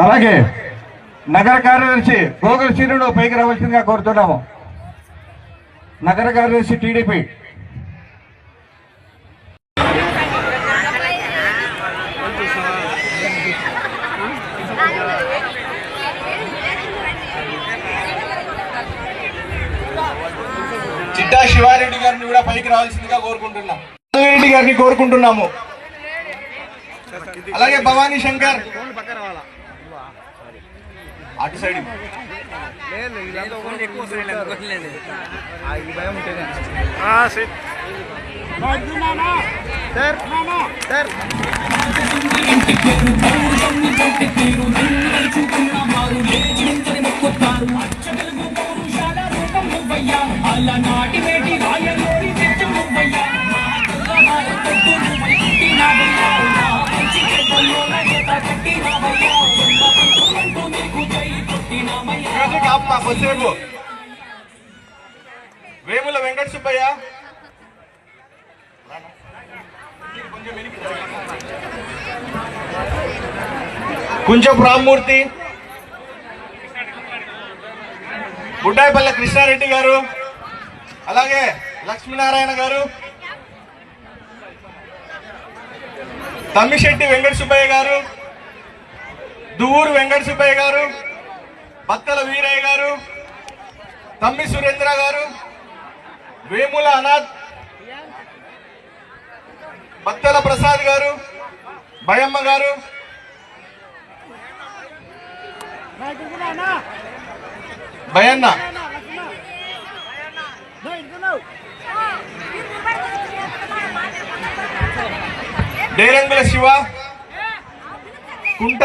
అలాగే నగర కార్యదర్శి గోగుల శ్రీనుడు పైకి రావాల్సిందిగా కోరుతున్నాము. నగర కార్యదర్శి టీడీపీ. చిట్టా శివారెడ్డి గారిని కూడా పైకి రావాల్సిందిగా కోరుకుంటున్నాం. రెడ్డి గారిని కోరుకుంటున్నాము. అలాగే భవానీ శంకర్ అటు సైడ్ నాటి వేటి రాయలోరి కొద్దిసేపు వేముల వెంకట సుబ్బయ్య, కుంచపు రామ్మూర్తి, బుడ్డాయిపల్లె కృష్ణారెడ్డి గారు, అలాగే లక్ష్మీనారాయణ గారు, తమ్మిశెట్టి వెంకట సుబ్బయ్య గారు, దువ్వూరు వెంకట సుబ్బయ్య గారు, బత్తల వీరయ్య గారు, తమ్మి సురేంద్ర గారు, వేముల అనాథ్, బత్తల ప్రసాద్ గారు, భయమ్మ గారు, భయన్న, డేరంగుల శివ, కుంట,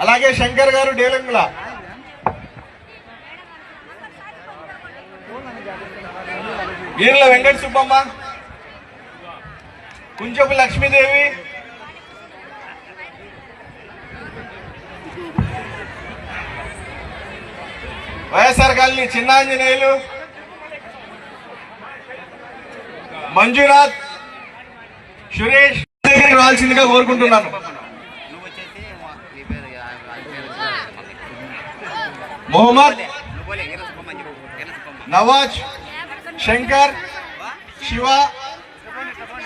అలాగే శంకర్ గారు డేలంగుల, వీర్ల వెంకట సుబ్బమ్మ, కుంచపు లక్ష్మీదేవి, వైఎస్ఆర్ కాలనీ చిన్నాంజనేయులు, మంజునాథ్, సురేష్ దగ్గరికి రావాల్సిందిగా కోరుకుంటున్నాను. మొహమ్మద్, నవాజ్, శంకర్, శివ,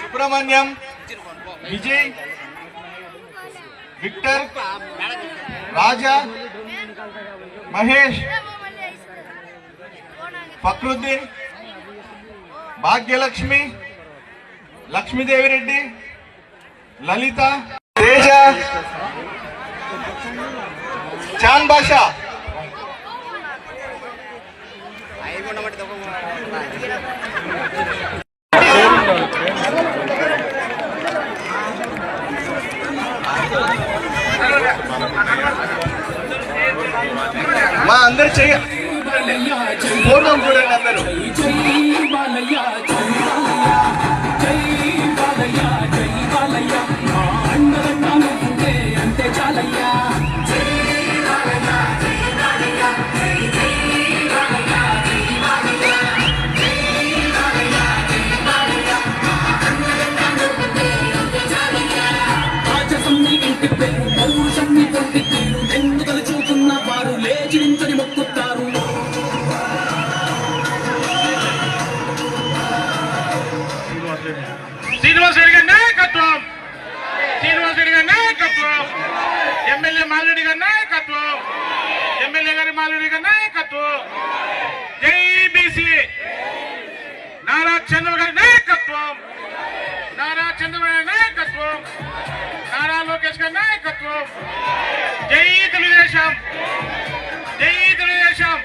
సుబ్రహ్మణ్యం, విజయ్, విక్టర్, రాజా, మహేష్, ఫక్రుద్దీన్, భాగ్యలక్ష్మి, లక్ష్మీదేవిరెడ్డి, లలిత, తేజ, చాంద్ బాషా, మా అందరు చెయ్య ఫోటో చూడండి అందరూ. శ్రీనివాసరెడ్డి గారి నాయకత్వం, శ్రీనివాసరెడ్డి గారి నాయకత్వం, ఎమ్మెల్యే మాల్రెడ్డి గారి నాయకత్వం, ఎమ్మెల్యే గారి మాల్రెడ్డి గారి నాయకత్వం, జై బీసీ, నారా చంద్రబాబు గారి నాయకత్వం, నారా చంద్రబాబు గారి నాయకత్వం, నారా లోకేష్ గారి నాయకత్వం, జై తెలుగుదేశం, జై తెలుగుదేశం.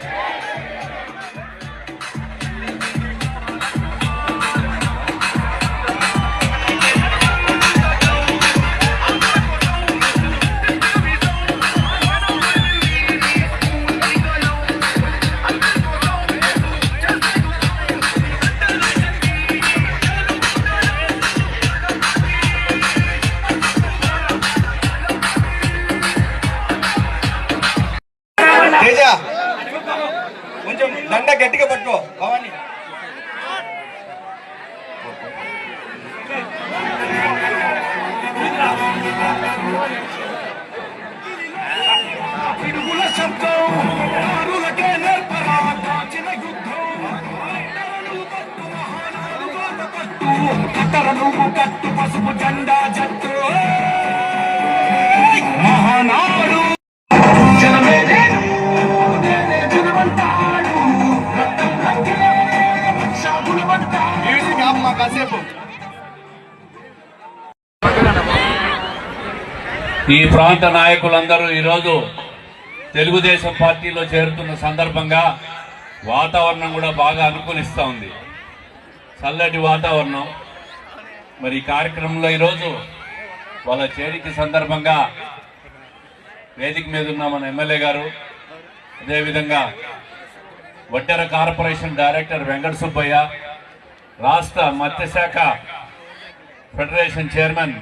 కొంచెం దండ గట్టిగా పట్టుకో భవాని. పిడుగుల శబ్దం దారులకే నేర్పరా ప్రాచీన యుద్ధం కట్టర నువ్వు కట్టు పసుపు జెండా జట్టు మహానాడు జనమే జనమంటాడు రక్తం రంగే రక్షాగుణమంటాడు. మ్యూజిక్ ఆపు మా కాసేపు. ఈ ప్రాంత నాయకులందరూ ఈరోజు తెలుగుదేశం పార్టీలో చేరుతున్న సందర్భంగా వాతావరణం కూడా బాగా అనుకూలిస్తూ ఉంది, చల్లటి వాతావరణం. మరి ఈ కార్యక్రమంలో ఈరోజు వాళ్ళ చేరిక సందర్భంగా వేదిక మీద ఉన్న మన ఎమ్మెల్యే గారు, అదేవిధంగా వడ్డెర కార్పొరేషన్ డైరెక్టర్ వెంకట సుబ్బయ్య, రాష్ట్ర మత్స్యశాఖ ఫెడరేషన్ చైర్మన్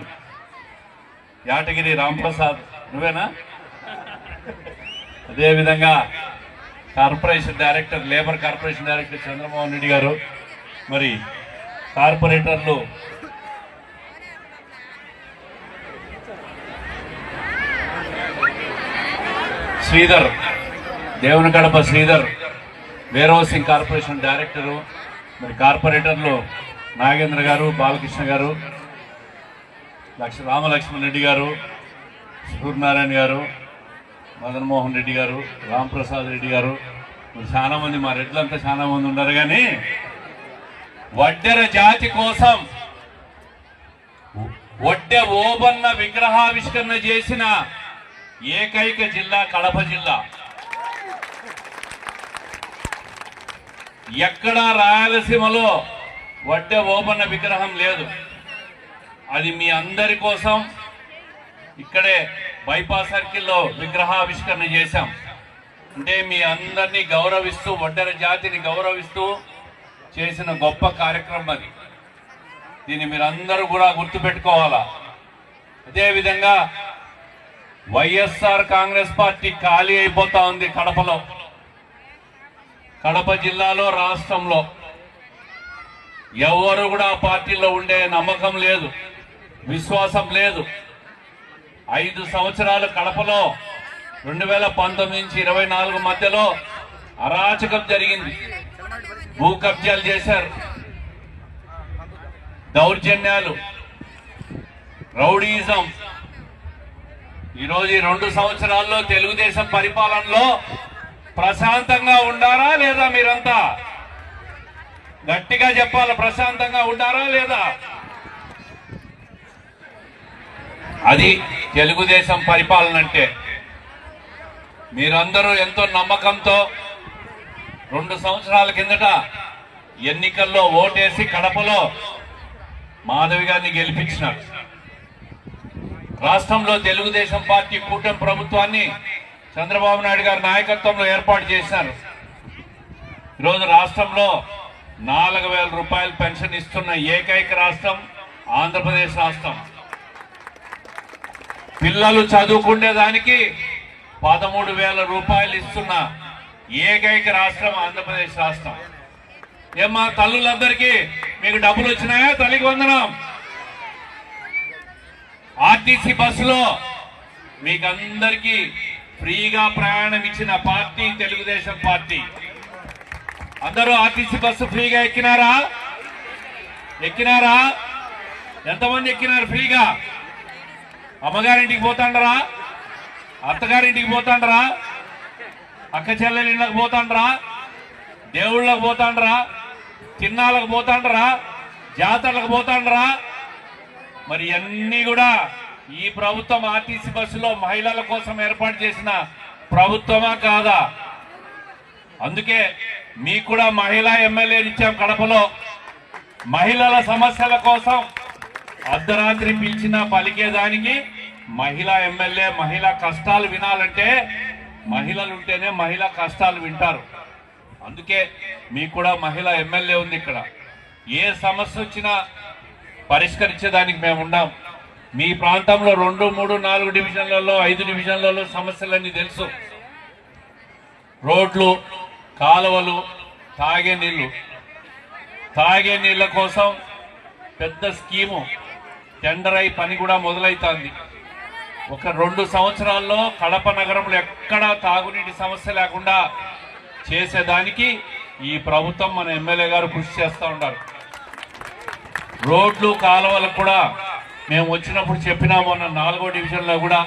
యాటగిరి రాంప్రసాద్, నువ్వేనా? అదేవిధంగా corporation director, labour corporation director Chandramohan Reddy గారు, మరి కార్పొరేటర్లు Sridhar, Devunigadapa Sridhar, warehousing corporation director, మరి కార్పొరేటర్లు నాగేంద్ర గారు, బాలకృష్ణ గారు, రామలక్ష్మణ్ రెడ్డి గారు, సూర్యనారాయణ గారు, మదన్ మోహన్ రెడ్డి గారు, రాంప్రసాద్ రెడ్డి గారు, చాలా మంది, మా రెడ్లంతా చాలా మంది ఉన్నారు. కానీ వడ్డెర జాతి కోసం వడ్డె ఓబన్న విగ్రహావిష్కరణ చేసిన ఏకైక జిల్లా కడప జిల్లా. ఎక్కడా రాయలసీమలో వడ్డె ఓబన్న విగ్రహం లేదు. అది మీ అందరి కోసం ఇక్కడే బైపాస్ సర్కిల్లో విగ్రహావిష్కరణ చేశాం. అంటే మీ అందరినీ గౌరవిస్తూ, వడ్డెర జాతిని గౌరవిస్తూ చేసిన గొప్ప కార్యక్రమం అది. దీన్ని మీరందరూ కూడా గుర్తుపెట్టుకోవాలా. అదేవిధంగా వైఎస్ఆర్ కాంగ్రెస్ పార్టీ ఖాళీ అయిపోతా ఉంది కడపలో, కడప జిల్లాలో, రాష్ట్రంలో. ఎవరు కూడా ఆ పార్టీలో ఉండే నమ్మకం లేదు, విశ్వాసం లేదు. 5 సంవత్సరాలు కడపలో 2019 నుంచి 24 మధ్యలో అరాచకం జరిగింది. భూ కబ్జాలు చేశారు, దౌర్జన్యాలు, రౌడీయిజం. ఈరోజు ఈ 2 సంవత్సరాల్లో తెలుగుదేశం పరిపాలనలో ప్రశాంతంగా ఉండారా లేదా? మీరంతా గట్టిగా చెప్పాలి, ప్రశాంతంగా ఉండారా లేదా? అది తెలుగుదేశం పరిపాలన అంటే. మీరందరూ ఎంతో నమ్మకంతో 2 సంవత్సరాల కిందట ఎన్నికల్లో ఓటేసి కడపలో మాధవి గారిని గెలిపించినారు. రాష్ట్రంలో తెలుగుదేశం పార్టీ కూటమి ప్రభుత్వాన్ని చంద్రబాబు నాయుడు గారి నాయకత్వంలో ఏర్పాటు చేశారు. ఈరోజు రాష్ట్రంలో 4,000 రూపాయలు పెన్షన్ ఇస్తున్న ఏకైక రాష్ట్రం ఆంధ్రప్రదేశ్ రాష్ట్రం. పిల్లలు చదువుకునేదానికి 13,000 రూపాయలు ఇస్తున్న ఏకైక రాష్ట్రం ఆంధ్రప్రదేశ్ రాష్ట్రం. ఏమ్మా తల్లులందరికీ మీకు డబ్బులు వచ్చినాయా? తల్లికి వందనం. ఆర్టీసీ బస్సులో మీకు అందరికీ ఫ్రీగా ప్రయాణం ఇచ్చిన పార్టీ తెలుగుదేశం పార్టీ. అందరూ ఆర్టీసీ బస్సు ఫ్రీగా ఎక్కినారా? ఎక్కినారా? ఎంతమంది ఎక్కినారు ఫ్రీగా? అమ్మగారింటికి పోతాండరా? అత్తగారింటికి పోతాండరా? అక్క చెల్లెల ఇళ్ళకి పోతాండరా? దేవుళ్ళకు పోతాండరా? తిన్నాళ్ళకు పోతాండరా? జాతరలకు పోతాండరా? మరి అన్నీ కూడా ఈ ప్రభుత్వం ఆర్టీసీ బస్సులో మహిళల కోసం ఏర్పాటు చేసిన ప్రభుత్వమా కాదా? అందుకే మీకు కూడా మహిళా ఎమ్మెల్యేలు ఇచ్చాం కడపలో. మహిళల సమస్యల కోసం అర్ధరాత్రి పిలిచినా పలికేదానికి మహిళా ఎమ్మెల్యే. మహిళా కష్టాలు వినాలంటే మహిళలు ఉంటేనే మహిళా కష్టాలు వింటారు. అందుకే మీకు కూడా మహిళా ఎమ్మెల్యే ఉంది ఇక్కడ. ఏ సమస్య వచ్చినా పరిష్కరించేదానికి మేము ఉన్నాం. మీ ప్రాంతంలో 2, 3, 4 డివిజన్లలో, 5 డివిజన్లలో సమస్యలన్నీ తెలుసు. రోడ్లు, కాలువలు, తాగే నీళ్ళ కోసం పెద్ద స్కీము టెండర్ అయి పని కూడా మొదలవుతుంది. ఒక 2 సంవత్సరాల్లో కడప నగరంలో ఎక్కడా తాగునీటి సమస్య లేకుండా చేసేదానికి ఈ ప్రభుత్వం మన ఎమ్మెల్యే గారు కృషి చేస్తూ ఉన్నారు. రోడ్లు కాలువలకు కూడా మేము వచ్చినప్పుడు చెప్పినాము. మొన్న 4వ డివిజన్లో కూడా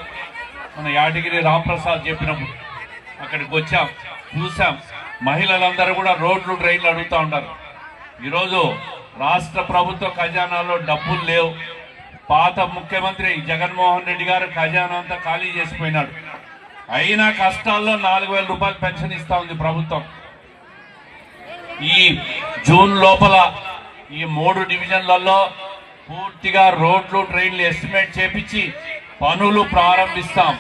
మన యాదగిరి రాంప్రసాద్ చెప్పినప్పుడు అక్కడికి వచ్చాం, చూసాం. మహిళలందరూ కూడా రోడ్లు డ్రైన్లు అడుగుతూ ఉన్నారు. ఈరోజు రాష్ట్ర ప్రభుత్వ ఖజానాలో డబ్బులు లేవు. పాత ముఖ్యమంత్రి జగన్మోహన్ రెడ్డి గారు ఖజానా అంతా ఖాళీ చేసిపోయినాడు. అయినా కష్టాల్లో 4,000 రూపాయలు పెన్షన్ ఇస్తా ఉంది ప్రభుత్వం. ఈ జూన్ లోపల ఈ 3 డివిజన్లలో పూర్తిగా రోడ్లు డ్రైన్లు ఎస్టిమేట్ చేపించి పనులు ప్రారంభిస్తాం.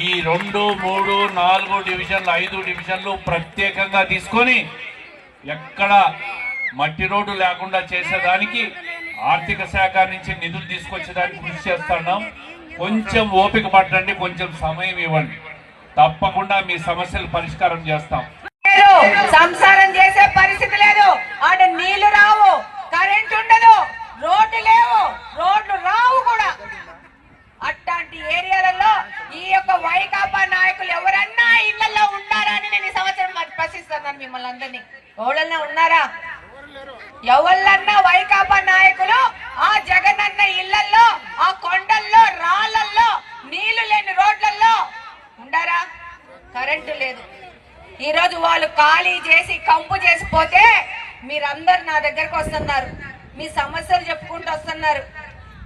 ఈ 2, 3, 4 డివిజన్లు 5 డివిజన్లు ప్రత్యేకంగా తీసుకొని ఎక్కడ మట్టి రోడ్డు లేకుండా చేసేదానికి ఆర్థిక శాఖ నుంచి నిధులు తీసుకొచ్చేదానికి కృషి చేస్తున్నాం. కొంచెం ఓపిక పట్టండి, కొంచెం సమయం ఇవ్వండి, తప్పకుండా మీ సమస్యలు పరిష్కారం చేస్తాం. సంసారం చేసే పరిస్థితి లేదు. ఆడ నీళ్లు రావు, కరెంట్ ఉండదు, రోడ్డు లేవు, రోడ్లు రావు కూడా. అట్లాంటి ఏరియాలలో ఈ యొక్క వైకాపా నాయకులు ఎవరన్నా ఇళ్లలో ఉన్నారా అని నేను ఈ సంవత్సరం ప్రశ్నిస్తున్నాను మిమ్మల్ని అందరినీ. ఎవరన్నా ఉన్నారా? ఎవరన్నా వైకాపా నాయకులు ఆ జగనన్న ఇళ్లలో, ఆ కొండల్లో, రాళ్లల్లో, నీళ్లు లేని రోడ్లలో ఉండారా? కరెంటు లేదు. ఈ రోజు వాళ్ళు ఖాళీ చేసి కంపు చేసిపోతే మీరందరు నా దగ్గరకు వస్తున్నారు, మీ సమస్యలు చెప్పుకుంటూ వస్తున్నారు.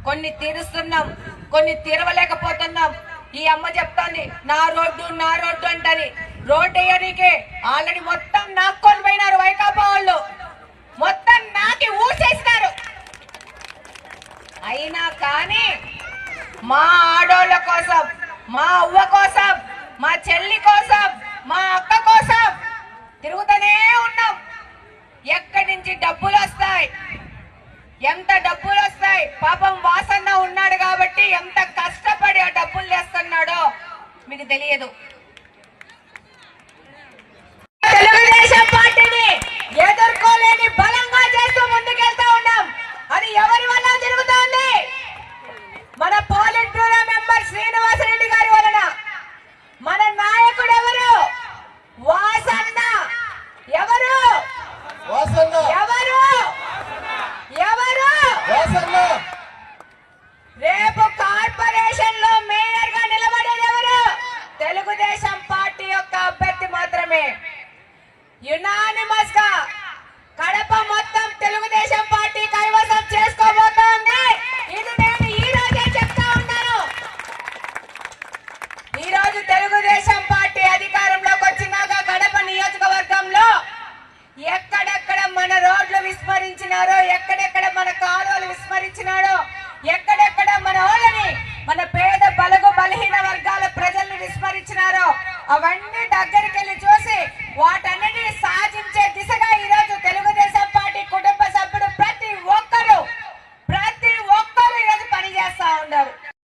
కొన్ని తీరుస్తున్నాం, కొన్ని తీరవలేకపోతున్నాం. ఈ అమ్మ చెప్తాంది నా రోడ్డు అంటది. రోడ్డు వేయడానికి ఆల్రెడీ మొత్తం నాక్కొని పోయినారు వైకాపా వాళ్ళు, మొత్తం నాకి ఊసేసినారు. అయినా కానీ మా ఆడోళ్ళ కోసం, మా అవ్వ కోసం, మా చెల్లి కోసం, మా అక్క కోసం తిరుగుతూనే ఉన్నాం. ఎక్కడి నుంచి డబ్బులు వస్తాయి, ఎంత డబ్బులు వస్తాయి? పాపం వాసన్న ఉన్నాడు కాబట్టి ఎంత కష్టపడి ఆ డబ్బులు చేస్తున్నాడో మీకు తెలియదు. తెలుగుదేశం పార్టీని ఎదుర్కోలేని బలంగా చేస్తూ ముందుకెళ్తా ఉన్నాం. అది ఎవరి వల్ల జరుగుతోంది? మన పాలిట్ బ్యూరో మెంబర్ శ్రీనివాసరెడ్డి గారి వలన. మన నాయకుడు ఎవరు? వాసన్న. ఎవరు? ఎవరు? రేపు కార్పొరేషన్ లో మేయర్ గా నిలబడేది ఎవరు? తెలుగుదేశం పార్టీ యొక్క అభ్యర్థి మాత్రమే. యునానిమస్ గా కడప మొత్తం తెలుగుదేశం పార్టీ కైవసం చేసుకోబోతోంది. ఇది నేను ఈ రోజే చెప్తా ఉన్నాను. ఈ రోజు తెలుగుదేశం పార్టీ అధికారంలోకి వచ్చినాక కడప నియోజకవర్గంలో ఎక్కడెక్కడ మన రోడ్లు విస్మరించినారో, ఎక్కడెక్కడ మన కాలువలు విస్మరించినారో, ఎక్కడెక్కడ మన వాళ్ళని, మన పేద బలగు బలహీన వర్గాల ప్రజల్ని విస్మరించినారో అవన్నీ దగ్గరికి వెళ్ళి చూసి వాటన్నిటిని సాధించే దిశగా ఈ